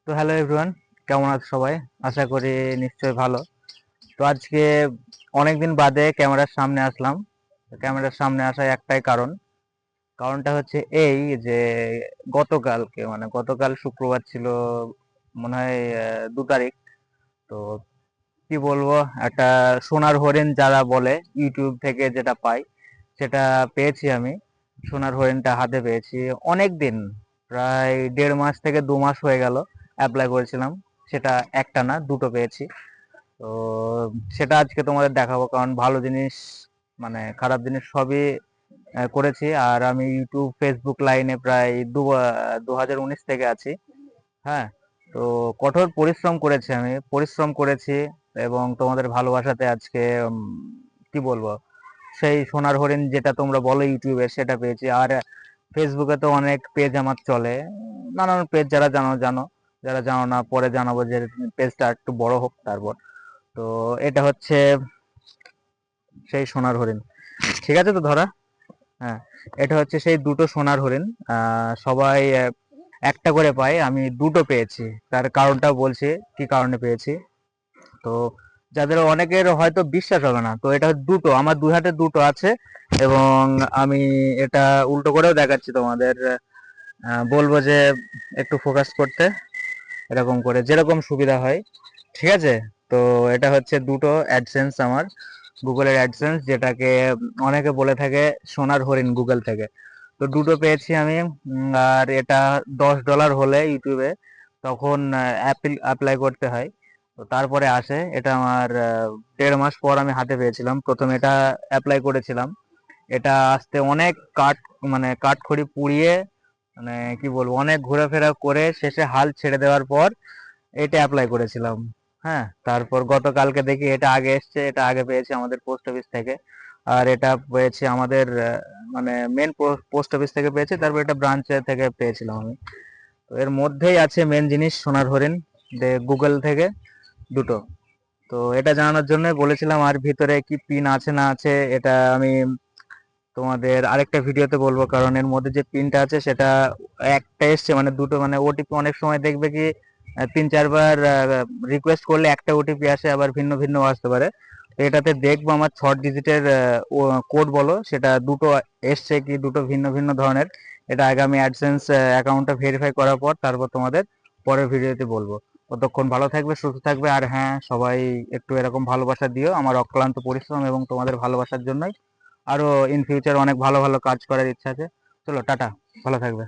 তো hello everyone, কেমন আছো সবাই? আশা করি নিশ্চয়ই ভালো। তো আজকে অনেকদিন বাদে ক্যামেরার সামনে আসলাম। ক্যামেরার সামনে আসার একটাই কারণটা হচ্ছে এই যে গতকাল শুক্রবার ছিল, মনে হয় 2 তারিখ। তো কি বলবো, একটা সোনার হরিণ যারা বলে ইউটিউব থেকে যেটা পাই সেটা পেয়েছি আমি। সোনার হরিণটা হাতে পেয়েছি অনেক দিন, প্রায় 1.5 মাস থেকে 2 মাস হয়ে গেল অ্যাপ্লাই করেছিলাম। সেটা একটা না, দুটো পেয়েছি। তো সেটা আজকে তোমাদের দেখাবো, কারণ ভালো জিনিস মানে খারাপ জিনিস সবই করেছি। আর আমি ইউটিউব ফেসবুক লাইনে প্রায় 2019 থেকে আছি। হ্যাঁ, তো কঠোর পরিশ্রম করেছি এবং তোমাদের ভালোবাসাতে আজকে কি বলবো, সেই সোনার হরিণ যেটা তোমরা বলো ইউটিউবে সেটা পেয়েছি। আর ফেসবুকে তো অনেক পেজ আমার চলে, নানান পেজ, যারা জানো জানো, যারা জানো না পরে জানাবো, যে পেজটা একটু বড় হোক তারপর। তো এটা হচ্ছে সেই সোনার হরিণ, ঠিক আছে তো ধরা? হ্যাঁ, এটা হচ্ছে সেই দুটো সোনার হরিণ। সবাই একটা করে পায়, আমি দুটো পেয়েছি। তার কারণটা বলছি কি কারণে পেয়েছি। তো যাদের অনেকের হয়তো বিশ্বাস হবে না, তো এটা দুটো, আমার দুই হাতে দুটো আছে। এবং আমি এটা উল্টো করেও দেখাচ্ছি তোমাদের। বলবো যে একটু ফোকাস করতে, এরকম করে যেরকম সুবিধা হয়, ঠিক আছে? তো এটা হচ্ছে দুটো অ্যাডসেন্স আমার, গুগলের অ্যাডসেন্স, যেটাকে অনেকে বলে থাকে সোনার হরিণ গুগল থেকে। তো দুটো পেয়েছি আমি। আর এটা $10 হলে ইউটিউবে তখন অ্যাপ্লাই করতে হয়। তো তারপরে আসে এটা আমার 1.5 মাস পর আমি হাতে পেয়েছিলাম, প্রথমে এটা অ্যাপ্লাই করেছিলাম। এটা আসতে অনেক কাঠখড়ি পুড়িয়ে, মানে কি বলবো, অনেক ঘোরাফেরা করে শেষে হাল ছেড়ে দেওয়ার পর এটা অ্যাপ্লাই করেছিলাম। হ্যাঁ, তারপর গতকালকে দেখি এটা আগে এসছে, এটা আগে পেয়েছি আমাদের পোস্ট অফিস থেকে। আর এটা পেয়েছি আমাদের মানে মেন পোস্ট অফিস থেকে পেয়েছি, তারপর এটা ব্রাঞ্চে থেকে পেয়েছিলাম আমি। তো এর মধ্যেই আছে মেন জিনিস, সোনার হরিণ, গুগল থেকে দুটো। তো এটা জানানোর জন্য বলেছিলাম। আর ভিতরে কি পিন আছে না আছে এটা আমি তোমাদের আরেকটা ভিডিওতে বলবো, কারণ এর মধ্যে যে পিনটা আছে সেটা একটা এসছে, মানে দুটো, মানে ওটিপি অনেক সময় দেখবে কি 3-4 বার রিকোয়েস্ট করলে একটা ওটিপি আসে, আবার ভিন্ন ভিন্ন আসতে পারে। তো এটাতে দেখবো আমার 6 ডিজিটের কোড বলো, সেটা দুটো এসছে কি দুটো ভিন্ন ভিন্ন ধরনের। এটা আগে আমি অ্যাডসেন্স অ্যাকাউন্টটা ভেরিফাই করার পর তারপর তোমাদের পরের ভিডিওতে বলবো। ততক্ষণ ভালো থাকবে, সুস্থ থাকবে। আর হ্যাঁ, সবাই একটু এরকম ভালোবাসা দিও, আমার অক্লান্ত পরিশ্রম এবং তোমাদের ভালোবাসার জন্যই আরো ইন ফিউচার অনেক ভালো ভালো কাজ করার ইচ্ছা আছে। চলো টাটা, ভালো থাকবে।